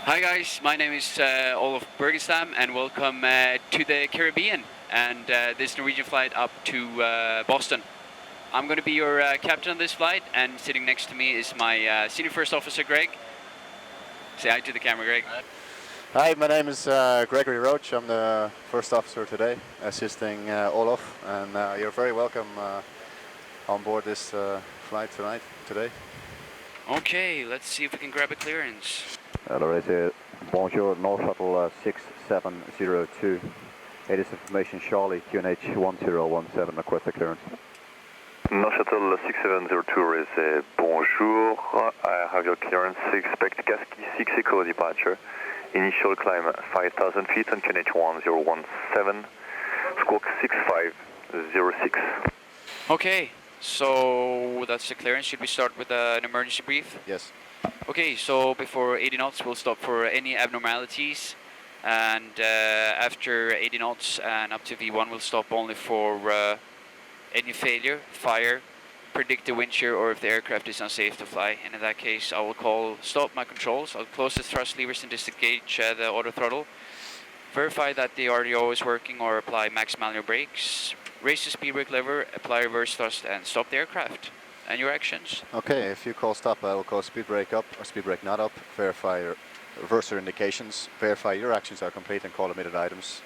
Hi guys, my name is Olaf Bergenstam and welcome to the Caribbean and this Norwegian flight up to Boston. I'm going to be your captain on this flight, and sitting next to me is my senior first officer Greg. Say hi to the camera, Greg. Hi, my name is Gregory Roach. I'm the first officer today, assisting Olaf, and you're very welcome on board this flight today. Okay, let's see if we can grab a clearance. Hello, bonjour, North Shuttle 6702. It is information Charlie, QNH 1017, request a clearance. North Shuttle 6702 is bonjour, I have your clearance, expect Casky 6 Echo departure. Initial climb 5,000 feet on QNH 1017, squawk 6506. Okay, so that's the clearance. Should we start with an emergency brief? Yes. Okay, so before 80 knots we'll stop for any abnormalities, and after 80 knots and up to V1 we'll stop only for any failure, fire, predicted wind shear, or if the aircraft is unsafe to fly. And in that case I will stop my controls. I'll close the thrust levers and disengage the auto throttle, verify that the RDO is working or apply max manual brakes, raise the speed brake lever, apply reverse thrust and stop the aircraft. And your actions? Okay, if you call stop, I will call speed brake up or speed brake not up, verify your reverser indications, verify your actions are complete and call omitted items.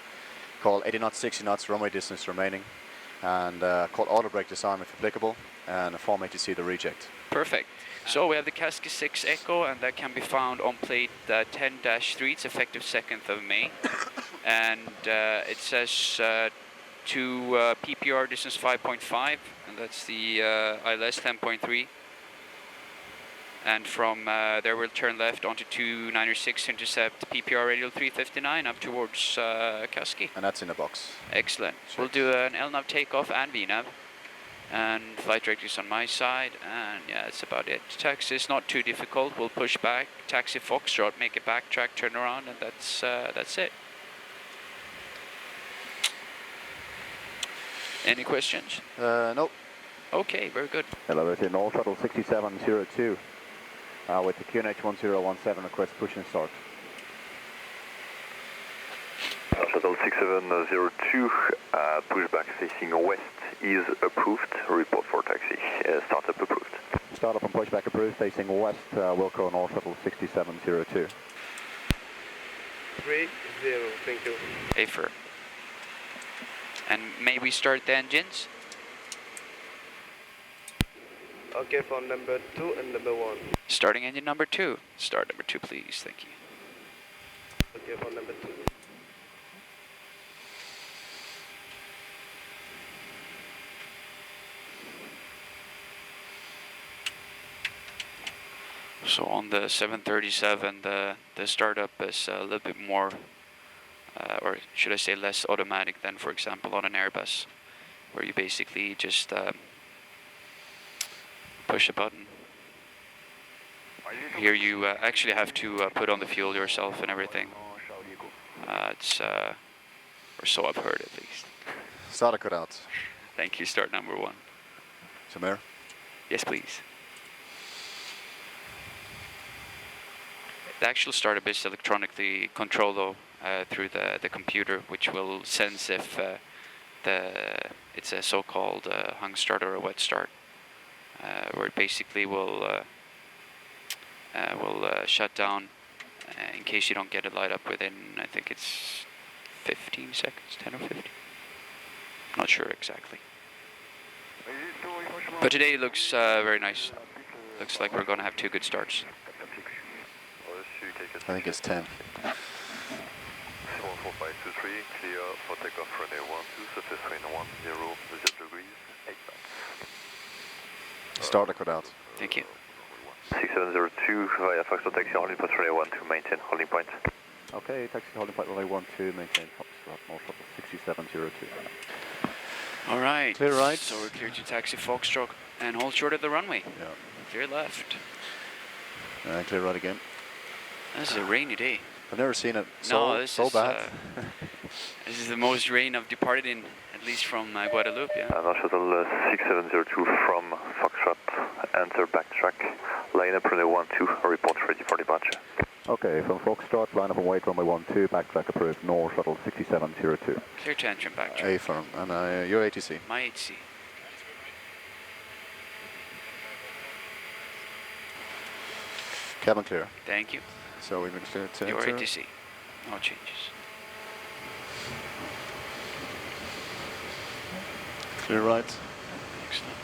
Call 80 knots, 60 knots, runway distance remaining, and call auto brake disarm if applicable, and form ATC to reject. Perfect. So we have the Casky 6 Echo, and that can be found on plate 10-3. It's effective 2nd of May. And it says to PPR distance 5.5, and that's the ILS 10.3. And from there we'll turn left onto 296 to intercept PPR radial 359 up towards Casky. And that's in the box. Excellent. Sure. We'll do an LNAV takeoff and VNAV. And flight director is on my side, and yeah, that's about it. Taxi is not too difficult. We'll push back, taxi Foxtrot, make a backtrack, turn around, and that's it. Any questions? Nope. Okay, very good. Hello, this is North Shuttle 6702. With the QNH 1017, request push and start. North Shuttle 6702, pushback facing west is approved, report for taxi, startup approved. Startup and pushback approved, facing west, Wilco North Shuttle 6702. 30, thank you. AFIR. And may we start the engines? Okay, for number 2 and number 1. Starting engine number 2. Start number 2, please. Thank you. Okay, for number 2. So on the 737, the startup is a little bit more, or should I say less automatic than, for example, on an Airbus, where you basically just push a button. Here you actually have to put on the fuel yourself and everything. Or so I've heard at least. Starter cut out. Thank you, start number 1. Samir? Yes, please. The actual startup is electronically controlled though, through the computer, which will sense if it's a so-called hung start or a wet start, where it basically will shut down in case you don't get it light up within, I think it's 15 seconds, 10 or 15. Not sure exactly. But today it looks very nice. Looks like we're going to have 2 good starts. I think it's 10. 74523, clear for takeoff runway 12, surface wind 10, 0 degrees, 8 knots. Starter cut out. Thank you. 6702 via Foxtrot taxi holding point runway 12, maintain holding point. Okay, taxi holding point runway 12, maintain Foxtrot, North Shuttle 6702. All right. Clear right. So we're clear to taxi Foxtrot and hold short of the runway. Yeah. Clear left. Clear right again. This is a rainy day. I've never seen it No, so bad. This is the most rain I've departed in, at least from Guadeloupe, yeah. North Shuttle 6702 from Foxtrot, enter backtrack, line up runway 12, report ready for departure. Okay, from Foxtrot, line up and wait, runway 12, backtrack approved, Nor shuttle 6702. Clear to engine back. A firm, and your ATC. My ATC. Cabin clear. Thank you. So we've been cleared to Your enter. ATC. No changes. Clear right. Excellent.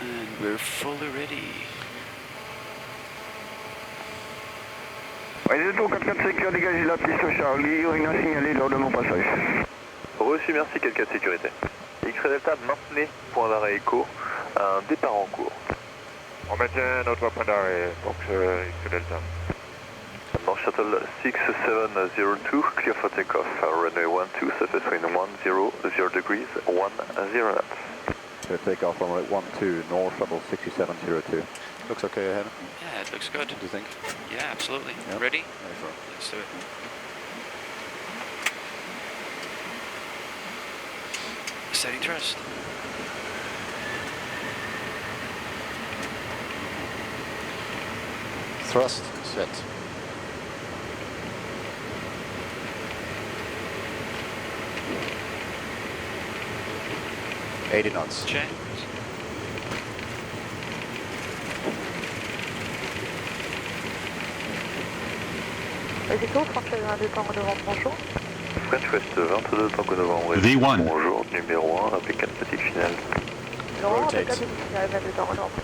And we're fully ready. Aviator 445 Sécure, dégagez la piste Charlie, rien signalé lors de mon passage. Reçu, merci, 4 sécurité. X-Ray Delta, maintenez point d'arrêt écho, un départ en cours. On maintient notre point d'arrêt, donc X-Ray Delta. North Shuttle 6702, clear for takeoff, runway 12, surface wind 10 degrees, 10 knots. Clear takeoff, runway 12, Nor shuttle 6702. Looks okay ahead. Yeah, it looks good. What do you think? Yeah, absolutely. Yep. Ready? A firm. Let's do it. Setting thrust. Thrust set. $80 knots. Checked. Aviator 37 Tango Novembre, bonjour. French West 22 Tango Novembre. V1. Bonjour, numéro 1, P4 petite finale. Non, Rotate. P4 finale 22 Tango Novembre.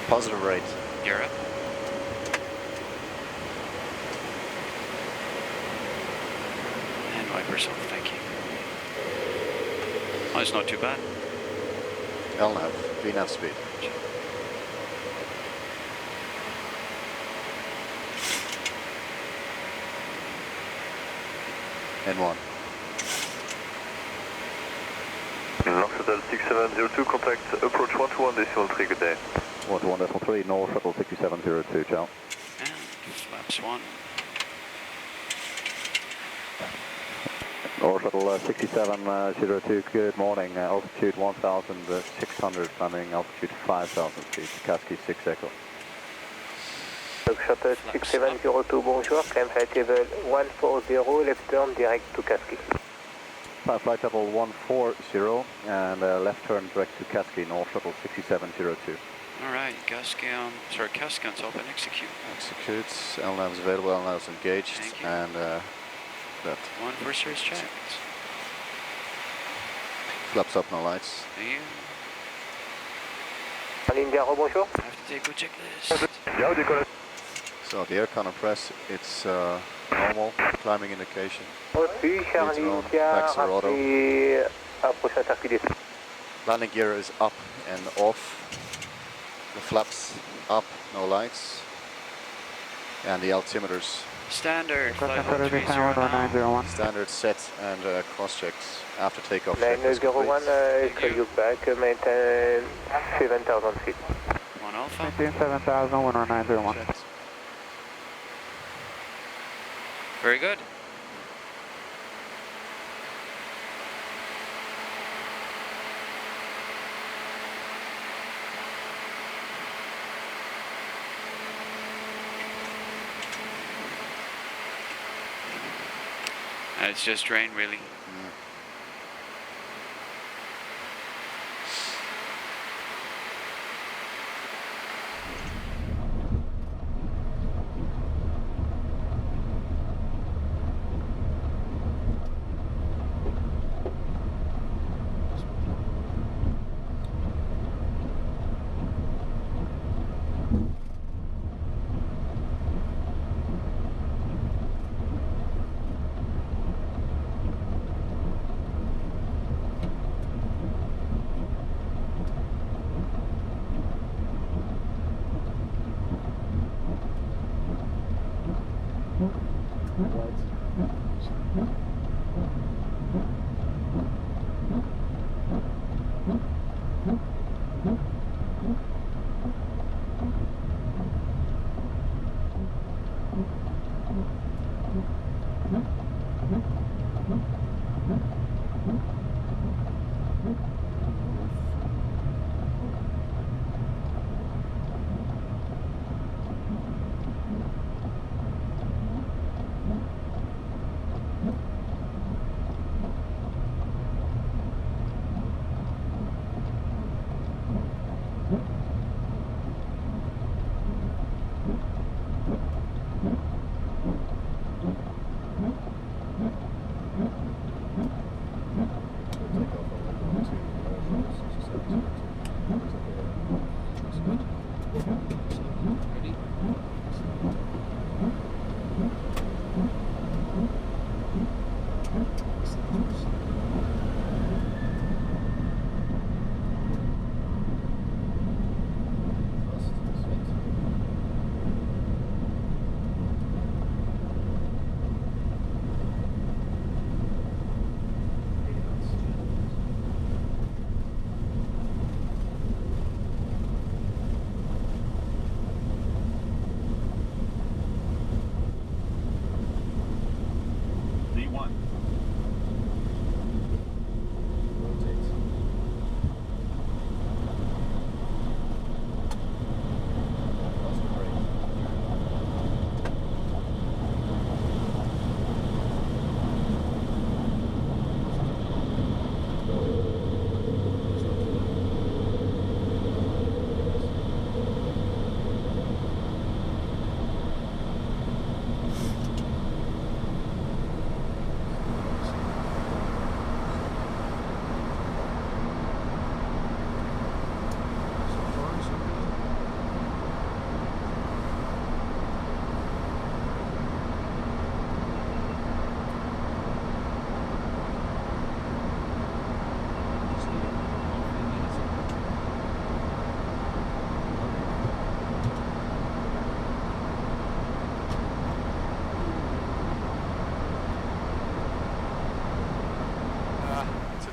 Positive rate. You're up. And wipers off, thank you. Oh, it's not too bad. LNAV, VNAV speed. N1. North Shuttle 6702, contact approach 121.3, good day. 121.3, Nor shuttle 6702, ciao. And flaps 1. Nor shuttle 6702, good morning, altitude 1,600, climbing altitude 5,000 feet, Kasky 6 Echo. Shuttle 6702, bonjour, climb flight level 140, left turn direct to Kasky. Flight level 140 and left turn direct to Kasky, Nor shuttle 6702. Alright, Kasky on top and execute. Executes. LNAV is available. LNAV is engaged. Thank you. And that One for series checked. flaps up, no lights. Thank you. India, bonjour. I have to take a checklist. Yeah, décollage. So the air current press, it's normal. Climbing indication. Reçu, Charlie on. India, Taxi auto. rappelez approche à circuit descend. Landing gear is up and off. The flaps up, no lights. And the altimeters Standard, flight 130 standard set and cross-checks after takeoff. 901, call you back, maintain 7,000 feet. 1 Alpha. 7,000, 10901. Checked. Very good. And it's just rain, really.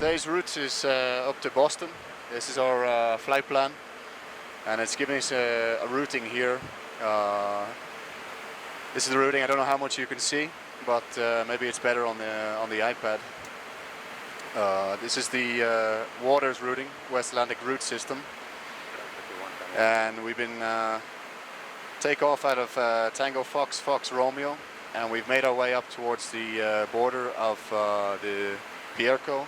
Today's route is up to Boston. This is our flight plan, and it's giving us a routing here. This is the routing. I don't know how much you can see, but maybe it's better on the iPad. This is the waters routing, West Atlantic route system, and we've been take off out of Tango Fox Romeo, and we've made our way up towards the border of the Pierco,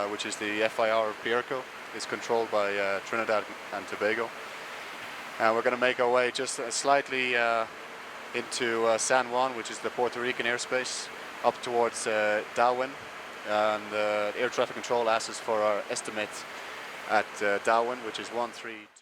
which is the FIR of Pierco. It's controlled by Trinidad and Tobago, and we're going to make our way just slightly into San Juan, which is the Puerto Rican airspace, up towards Darwin, and the air traffic control asks us for our estimate at Darwin, which is 13.